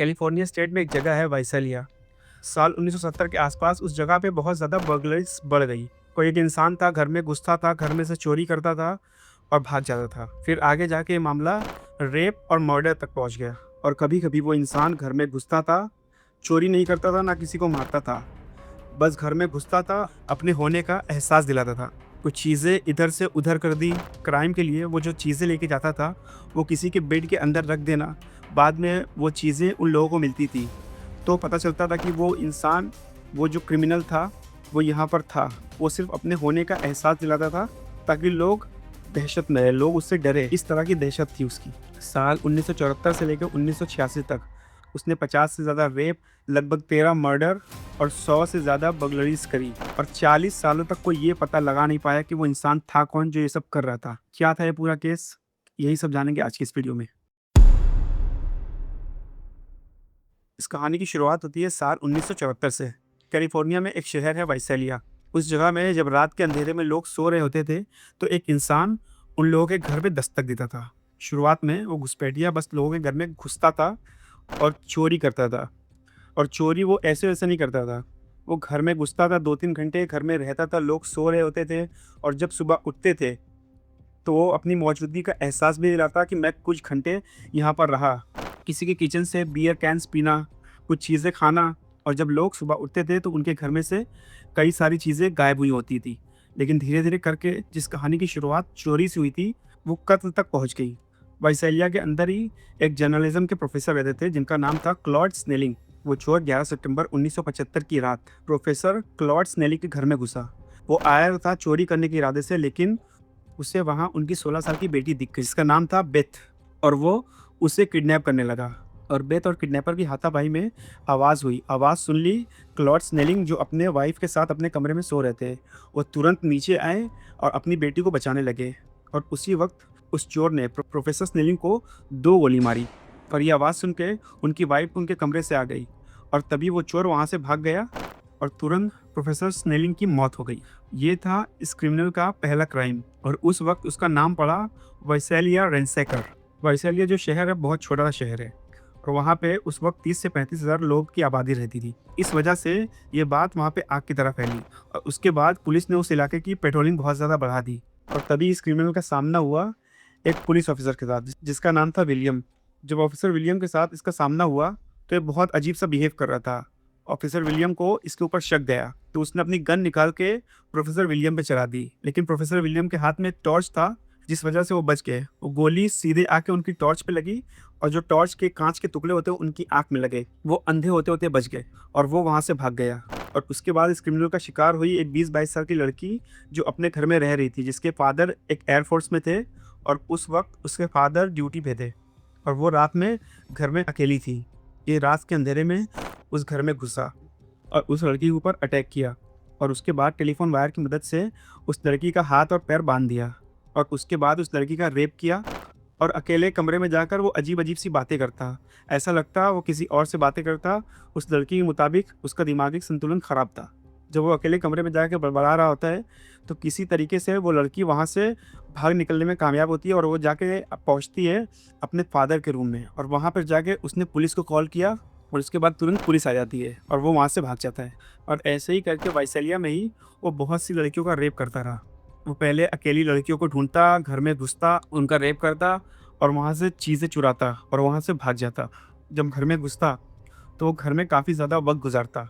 California state में एक जगह है वाइसेलिया। साल 1970 के आसपास उस जगह पे बहुत ज़्यादा बर्गलरीज बढ़ गई। कोई एक इंसान था, घर में घुसता था, घर में से चोरी करता था और भाग जाता था। फिर आगे जाके ये मामला रेप और मर्डर तक पहुंच गया। और कभी कभी वो इंसान घर में घुसता था, चोरी नहीं करता था, ना किसी को मारता था, बस घर में घुसता था, अपने होने का एहसास दिलाता था। कुछ चीज़ें इधर से उधर कर दी क्राइम के लिए। वो जो चीज़ें लेके जाता था वो किसी के बेड के अंदर रख देना, बाद में वो चीज़ें उन लोगों को मिलती थी, तो पता चलता था कि वो इंसान, वो जो क्रिमिनल था, वो यहाँ पर था। वो सिर्फ अपने होने का एहसास दिलाता था ताकि लोग दहशत में रहे, लोग उससे डरे। इस तरह की दहशत थी उसकी। साल 1974 से लेकर 1986 तक उसने 50 से ज़्यादा रेप, लगभग 13 मर्डर और 100 से ज़्यादा बर्गलरीज करी। और 40 सालों तक कोई ये पता लगा नहीं पाया कि वो इंसान था कौन जो ये सब कर रहा था। क्या था ये पूरा केस, यही सब जानेंगे आज की इस वीडियो में। इस कहानी की शुरुआत होती है साल 1974 से। कैलिफोर्निया में एक शहर है वाइसेलिया। उस जगह में जब रात के अंधेरे में लोग सो रहे होते थे तो एक इंसान उन लोगों के घर पे दस्तक देता था। शुरुआत में वो घुसपैठिया बस लोगों के घर में घुसता था और चोरी करता था। और चोरी वो ऐसे वैसे नहीं करता था, वो घर में घुसता था, 2-3 घंटे घर में रहता था, लोग सो रहे होते थे और जब सुबह उठते थे तो वो अपनी मौजूदगी का एहसास भी दिलाता कि मैं कुछ घंटे यहाँ पर रहा। किसी के किचन से बियर कैंस पीना, कुछ चीज़ें खाना, और जब लोग सुबह उठते थे तो उनके घर में से कई सारी चीज़ें गायब हुई होती थी। लेकिन धीरे धीरे करके जिस कहानी की शुरुआत चोरी से हुई थी वो कत्ल तक पहुँच गई। वाइसेलिया के अंदर ही एक जर्नलिज्म के प्रोफेसर रहते थे जिनका नाम था क्लॉड स्नेलिंग। वो चोर 11 सितंबर 1975 की रात प्रोफेसर क्लॉड स्नेलिंग के घर में घुसा। वो आया था चोरी करने के इरादे से, लेकिन उसे वहाँ उनकी 16 साल की बेटी दिख गई जिसका नाम था बेथ, और वो उसे किडनैप करने लगा। और बेथ और किडनैपर की हाथापाई में आवाज़ हुई। आवाज़ सुन ली क्लॉड स्नेलिंग, जो अपने वाइफ के साथ अपने कमरे में सो रहे थे। वो तुरंत नीचे आए और अपनी बेटी को बचाने लगे। और उसी वक्त उस चोर ने प्रोफेसर स्नेलिंग को 2 गोली मारी। और ये आवाज़ सुन के उनकी वाइफ उनके कमरे से आ गई और तभी वो चोर वहाँ से भाग गया और तुरंत प्रोफेसर स्नेलिंग की मौत हो गई। ये था इस क्रिमिनल का पहला क्राइम और उस वक्त उसका नाम पड़ा वाइसेलिया रेंसेकर। वाइसेलिया जो शहर है बहुत छोटा सा शहर है और वहाँ पे उस वक्त 30 से 35 हज़ार लोग की आबादी रहती थी। इस वजह से ये बात वहाँ पे आग की तरह फैली और उसके बाद पुलिस ने उस इलाके की पेट्रोलिंग बहुत ज़्यादा बढ़ा दी। और तभी इस क्रिमिनल का सामना हुआ एक पुलिस ऑफिसर के साथ जिसका नाम था विलियम। जब ऑफिसर विलियम के साथ इसका सामना हुआ तो ये बहुत अजीब सा बिहेव कर रहा था। ऑफिसर विलियम को इसके ऊपर शक गया तो उसने अपनी गन निकाल के प्रोफेसर विलियम पे चला दी, लेकिन प्रोफेसर विलियम के हाथ में एक टॉर्च था जिस वजह से वो बच गए। वो गोली सीधे आके उनकी टॉर्च पे लगी और जो टॉर्च के कांच के टुकड़े होते उनकी आंख में लगे। वो अंधे होते होते बच गए और वो वहाँ से भाग गया। और उसके बाद इस क्रिमिनल का शिकार हुई एक 20-22 साल की लड़की जो अपने घर में रह रही थी, जिसके फादर एक एयरफोर्स में थे और उस वक्त उसके फादर ड्यूटी पे थे और वो रात में घर में अकेली थी। ये रात के अंधेरे में उस घर में घुसा और उस लड़की के ऊपर अटैक किया और उसके बाद टेलीफोन वायर की मदद से उस लड़की का हाथ और पैर बांध दिया और उसके बाद उस लड़की का रेप किया और अकेले कमरे में जाकर वो अजीब अजीब सी बातें करता। ऐसा लगता वो किसी और से बातें करता। उस लड़की के मुताबिक उसका दिमागी संतुलन ख़राब था। जब वो अकेले कमरे में जाकर बड़बड़ा रहा होता है तो किसी तरीके से वो लड़की वहाँ से भाग निकलने में कामयाब होती है और वो जाके पहुँचती है अपने फादर के रूम में और वहाँ पर जाके उसने पुलिस को कॉल किया और उसके बाद तुरंत पुलिस आ जाती है और वो वहाँ से भाग जाता है। और ऐसे ही करके वाइसेलिया में ही वो बहुत सी लड़कियों का रेप करता रहा। वो पहले अकेली लड़कियों को ढूंढता, घर में घुसता, उनका रेप करता और वहाँ से चीज़ें चुराता और वहाँ से भाग जाता। जब घर में घुसता तो वो घर में काफ़ी ज़्यादा वक्त गुजारता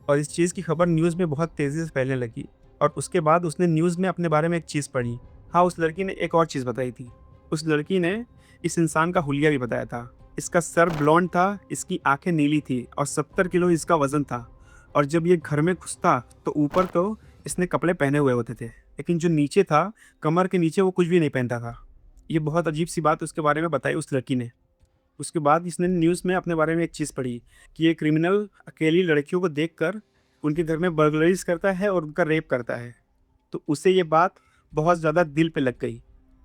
और इस चीज़ की खबर न्यूज़ में बहुत तेज़ी से फैलने लगी। और उसके बाद उसने न्यूज़ में अपने बारे में एक चीज़ पढ़ी। हाँ, उस लड़की ने एक और चीज़ बताई थी। उस लड़की ने इस इंसान का हुलिया भी बताया था। इसका सर ब्लॉन्ड था, इसकी आंखें नीली थी और 70 किलो इसका वज़न था। और जब ये घर में घुसता तो ऊपर तो इसने कपड़े पहने हुए होते थे, लेकिन जो नीचे था, कमर के नीचे, वो कुछ भी नहीं पहनता था। ये बहुत अजीब सी बात उसके बारे में बताई उस लड़की ने। उसके बाद इसने न्यूज़ में अपने बारे में एक चीज़ पढ़ी कि ये क्रिमिनल अकेली लड़कियों को देखकर उनके घर में बर्गलरीज करता है और उनका रेप करता है। तो उसे ये बात बहुत ज़्यादा दिल पे लग गई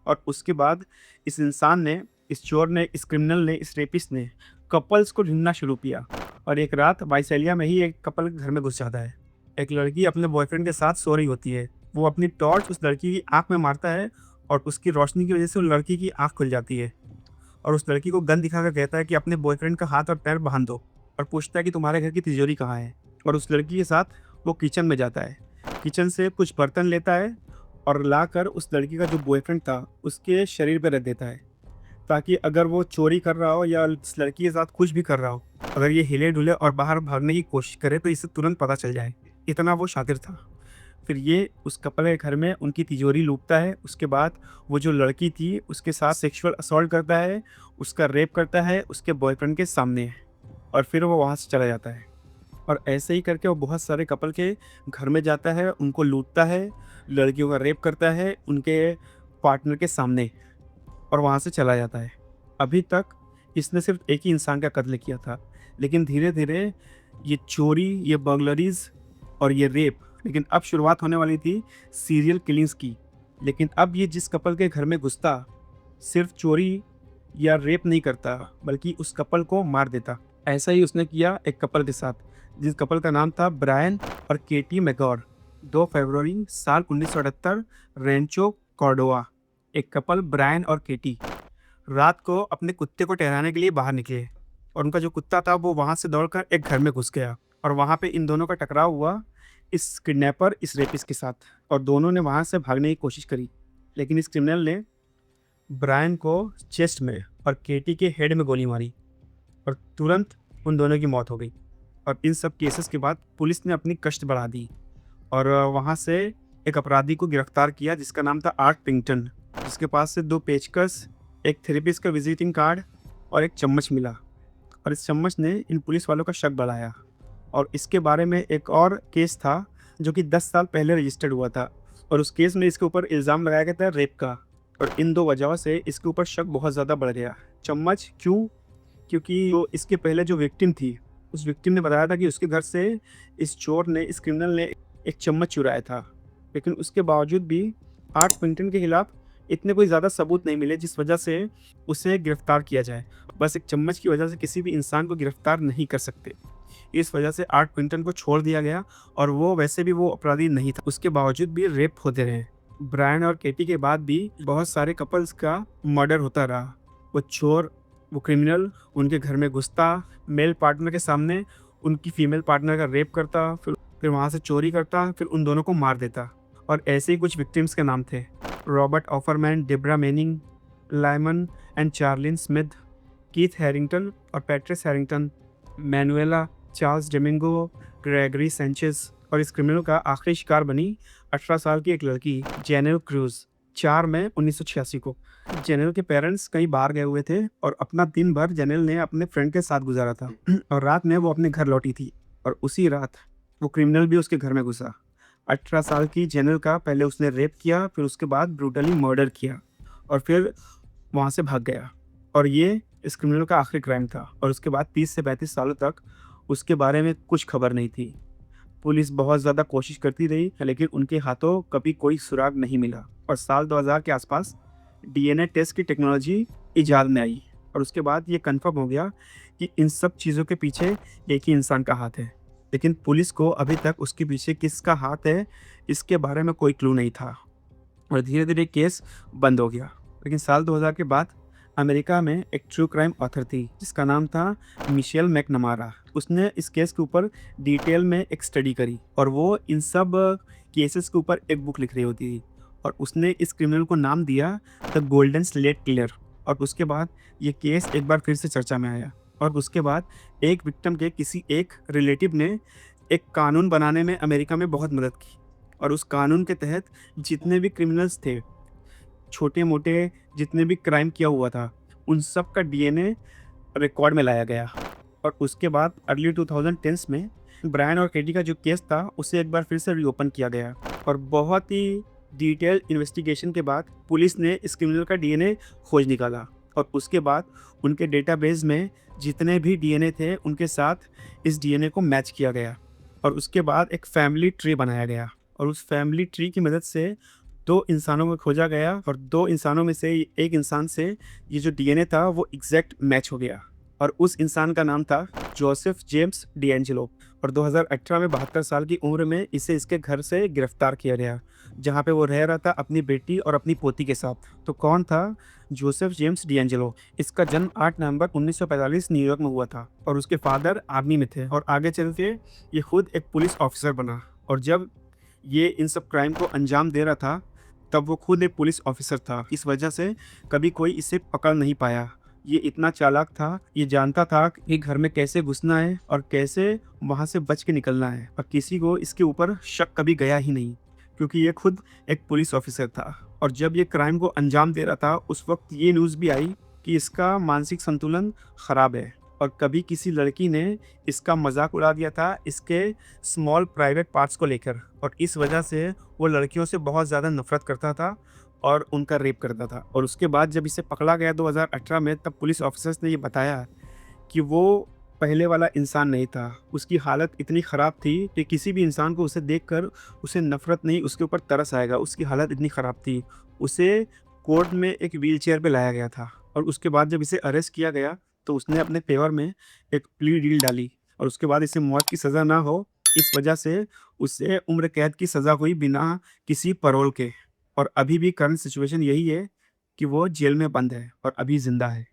और उसके बाद इस इंसान ने, इस चोर ने, इस क्रिमिनल ने, इस रेपिस्ट ने कपल्स को ढूंढना शुरू किया। और एक रात वाइसेलिया में ही एक कपल घर में घुस जाता है। एक लड़की अपने बॉयफ्रेंड के साथ सो रही होती है। वो अपनी टॉर्च उस लड़की की आंख में मारता है और उसकी रोशनी की वजह से उस लड़की की आंख खुल जाती है और उस लड़की को गन दिखाकर कहता है कि अपने बॉयफ्रेंड का हाथ और पैर बांध दो, और पूछता है कि तुम्हारे घर की तिजोरी कहाँ है। और उस लड़की के साथ वो किचन में जाता है, किचन से कुछ बर्तन लेता है और लाकर उस लड़की का जो बॉयफ्रेंड था उसके शरीर पर रख देता है, ताकि अगर वो चोरी कर रहा हो या उस लड़की के साथ कुछ भी कर रहा हो, अगर ये हिले डुले और बाहर भागने की कोशिश करे तो इसे तुरंत पता चल जाए। इतना वो शातिर था। फिर ये उस कपल के घर में उनकी तिजोरी लूटता है। उसके बाद वो जो लड़की थी उसके साथ सेक्सुअल असॉल्ट करता है, उसका रेप करता है उसके बॉयफ्रेंड के सामने, और फिर वो वहाँ से चला जाता है। और ऐसे ही करके वो बहुत सारे कपल के घर में जाता है, उनको लूटता है, लड़कियों का रेप करता है उनके पार्टनर के सामने, और वहाँ से चला जाता है। अभी तक इसने सिर्फ एक ही इंसान का कत्ल किया था, लेकिन धीरे धीरे ये चोरी, ये बर्गलरीज और ये रेप, लेकिन अब शुरुआत होने वाली थी सीरियल किलिंग्स की। लेकिन अब ये जिस कपल के घर में घुसता, सिर्फ चोरी या रेप नहीं करता बल्कि उस कपल को मार देता। ऐसा ही उसने किया एक कपल के साथ, जिस कपल का नाम था ब्रायन और केटी मैकगॉर। 2 फरवरी साल 1978 रेंचो कॉर्डोवा। एक कपल ब्रायन और केटी रात को अपने कुत्ते को टहराने के लिए बाहर निकले, और उनका जो कुत्ता था वो वहाँ से दौड़कर एक घर में घुस गया, और वहाँ पे इन दोनों का टकराव हुआ इस किडनैपर, इस रेपिस्ट के साथ, और दोनों ने वहाँ से भागने की कोशिश करी। लेकिन इस क्रिमिनल ने ब्रायन को चेस्ट में और केटी के हेड में गोली मारी, और तुरंत उन दोनों की मौत हो गई। और इन सब केसेस के बाद पुलिस ने अपनी गश्त बढ़ा दी और वहाँ से एक अपराधी को गिरफ्तार किया जिसका नाम था आर्ट पिंगटन, जिसके पास से 2 पेचकस, एक थेरेपिस्ट का विजिटिंग कार्ड और एक चम्मच मिला। और इस चम्मच ने इन पुलिस वालों का शक बढ़ाया। और इसके बारे में एक और केस था जो कि 10 साल पहले रजिस्टर्ड हुआ था, और उस केस में इसके ऊपर इल्ज़ाम लगाया गया था रेप का। और इन 2 वजहों से इसके ऊपर शक बहुत ज़्यादा बढ़ गया। चम्मच क्यों? क्योंकि जो इसके पहले जो विक्टिम थी, उस विक्टिम ने बताया था कि उसके घर से इस चोर ने, इस क्रिमिनल ने एक चम्मच चुराया था। लेकिन उसके बावजूद भी आर्ट पिंगटन के खिलाफ इतने कोई ज़्यादा सबूत नहीं मिले जिस वजह से उसे गिरफ्तार किया जाए। बस एक चम्मच की वजह से किसी भी इंसान को गिरफ्तार नहीं कर सकते। इस वजह से आर्ट पिंगटन को छोड़ दिया गया, और वो वैसे भी वो अपराधी नहीं था। उसके बावजूद भी रेप होते रहे। ब्रायन और केटी के बाद भी बहुत सारे कपल्स का मर्डर होता रहा। वो चोर, वो क्रिमिनल उनके घर में घुसता, मेल पार्टनर के सामने उनकी फीमेल पार्टनर का रेप करता, फिर वहाँ से चोरी करता, फिर उन दोनों को मार देता। और ऐसे ही कुछ विक्टिम्स के नाम थे: Robert Offerman, Debra Manning, Lyman and Charlene Smith, Keith Harrington और Patrice Harrington, Manuela, Charles Domingo, Gregory Sanchez. और इस क्रिमिनल का आखिरी शिकार बनी 18 साल की एक लड़की जेनेल क्रूज, 4 मई 1986 को। जेनेल के पेरेंट्स कहीं बाहर गए हुए थे, और अपना दिन भर जेनेल ने अपने फ्रेंड के साथ गुजारा था, और रात में वो अपने घर लौटी थी। और उसी रात वो क्रिमिनल भी उसके घर में घुसा। 18 साल की जेनेल का पहले उसने रेप किया, फिर उसके बाद ब्रूटली मर्डर किया, और फिर वहाँ से भाग गया। और ये इस क्रिमिनल का आखिरी क्राइम था। और उसके बाद 30 से 35 सालों तक उसके बारे में कुछ खबर नहीं थी। पुलिस बहुत ज़्यादा कोशिश करती रही, लेकिन उनके हाथों कभी कोई सुराग नहीं मिला। और साल 2000 के आसपास डीएनए टेस्ट की टेक्नोलॉजी इजाद में आई, और उसके बाद ये कंफर्म हो गया कि इन सब चीज़ों के पीछे एक ही इंसान का हाथ है। लेकिन पुलिस को अभी तक उसके पीछे किसका हाथ है इसके बारे में कोई क्लू नहीं था, और धीरे धीरे केस बंद हो गया। लेकिन साल 2000 के बाद अमेरिका में एक ट्रू क्राइम ऑथर थी जिसका नाम था मिशेल मैकनमारा। उसने इस केस के ऊपर डिटेल में एक स्टडी करी, और वो इन सब केसेस के ऊपर एक बुक लिख रही होती थी, और उसने इस क्रिमिनल को नाम दिया द गोल्डन स्लेट किलर। और उसके बाद ये केस एक बार फिर से चर्चा में आया, और उसके बाद एक विक्टिम के किसी एक रिलेटिव ने एक कानून बनाने में अमेरिका में बहुत मदद की, और उस कानून के तहत जितने भी क्रिमिनल्स थे, छोटे मोटे जितने भी क्राइम किया हुआ था, उन सब का डीएनए रिकॉर्ड में लाया गया। और उसके बाद अर्ली 2010s में ब्रायन और केटी का जो केस था उसे एक बार फिर से रीओपन किया गया, और बहुत ही डिटेल इन्वेस्टिगेशन के बाद पुलिस ने इस क्रिमिनल का डीएनए खोज निकाला। और उसके बाद उनके डेटाबेस में जितने भी डीएनए थे उनके साथ इस डीएनए को मैच किया गया, और उसके बाद एक फैमिली ट्री बनाया गया। और उस फैमिली ट्री की मदद से 2 इंसानों को खोजा गया, और 2 इंसानों में से एक इंसान से ये जो डीएनए था वो एग्जैक्ट मैच हो गया, और उस इंसान का नाम था जोसेफ जेम्स डिएंजेलो। और 2018 में 72 साल की उम्र में इसे इसके घर से गिरफ्तार किया गया, जहाँ पे वो रह रहा था अपनी बेटी और अपनी पोती के साथ। तो कौन था जोसेफ जेम्स डिएंजेलो। इसका जन्म 8 नवंबर 1945 न्यूयॉर्क में हुआ था और उसके फादर आर्मी में थे और आगे चल के ये खुद एक पुलिस ऑफिसर बना। और जब ये इन सब क्राइम को अंजाम दे रहा था, तब वो खुद एक पुलिस ऑफिसर था। इस वजह से कभी कोई इसे पकड़ नहीं पाया। ये इतना चालाक था, ये जानता था कि घर में कैसे घुसना है और कैसे वहाँ से बच के निकलना है, और किसी को इसके ऊपर शक कभी गया ही नहीं, क्योंकि ये खुद एक पुलिस ऑफिसर था। और जब ये क्राइम को अंजाम दे रहा था, उस वक्त ये न्यूज़ भी आई कि इसका मानसिक संतुलन खराब है और कभी किसी लड़की ने इसका मजाक उड़ा दिया था इसके स्मॉल प्राइवेट पार्ट्स को लेकर, और इस वजह से वो लड़कियों से बहुत ज़्यादा नफरत करता था और उनका रेप करता था। और उसके बाद जब इसे पकड़ा गया 2018 में, तब पुलिस ऑफिसर्स ने ये बताया कि वो पहले वाला इंसान नहीं था। उसकी हालत इतनी ख़राब थी कि किसी भी इंसान को उसे देखकर उसे नफ़रत नहीं, उसके ऊपर तरस आएगा। उसकी हालत इतनी ख़राब थी। उसे कोर्ट में एक व्हीलचेयर पे लाया गया था और उसके बाद जब इसे अरेस्ट किया गया, तो उसने अपने फेवर में एक प्ली डील डाली और उसके बाद इसे मौत की सज़ा ना हो, इस वजह से उसे उम्र कैद की सज़ा हुई बिना किसी पैरोल के। और अभी भी करंट सिचुएशन यही है कि वो जेल में बंद है और अभी ज़िंदा है।